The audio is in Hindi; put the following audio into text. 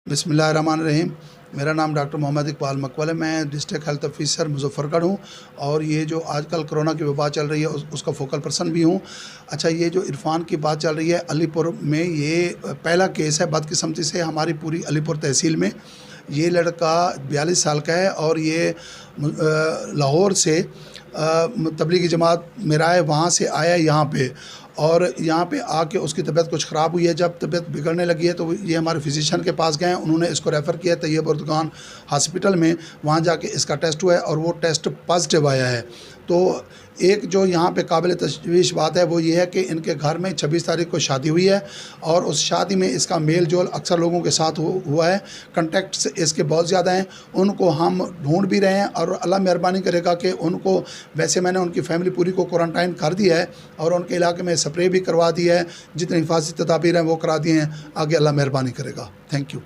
बिस्मिल्लाहिर्रहमानिर्रहीम। मेरा नाम डॉक्टर मोहम्मद इकबाल मकबल है। मैं डिस्ट्रिक्ट हेल्थ ऑफिसर मुज़फ़्फ़रगढ़ हूँ और ये जो आजकल कोरोना की वबा चल रही है उसका फोकल पर्सन भी हूँ। अच्छा, ये जो इरफान की बात चल रही है अलीपुर में, ये पहला केस है बदकिस्मती से हमारी पूरी अलीपुर तहसील में। ये लड़का 42 साल का है और ये लाहौर से तबलीगी जमात मेरा है, वहाँ से आया यहाँ पे, और यहाँ पे आके उसकी तबीयत कुछ ख़राब हुई है। जब तबीयत बिगड़ने लगी है तो ये हमारे फिजिशियन के पास गए हैं, उन्होंने इसको रेफ़र किया तैयब उर्दगान हॉस्पिटल में। वहाँ जाके इसका टेस्ट हुआ है और वो टेस्ट पॉजिटिव आया है। तो एक जो यहाँ पे काबिल तशवीश बात है वो ये है कि इनके घर में 26 तारीख को शादी हुई है और उस शादी में इसका मेल जोल अक्सर लोगों के साथ हुआ है। कंटेक्ट्स इसके बहुत ज़्यादा हैं, उनको हम ढूंढ भी रहे हैं और अल्लाह मेहरबानी करेगा कि उनको, वैसे मैंने उनकी फैमिली पूरी को क्वारंटाइन कर दिया है और उनके इलाके में स्प्रे भी करवा दिया है, जितनी हिफाजती तदाबीर हैं वो करा दिए हैं। आगे अल्लाह मेहरबानी करेगा। Thank you.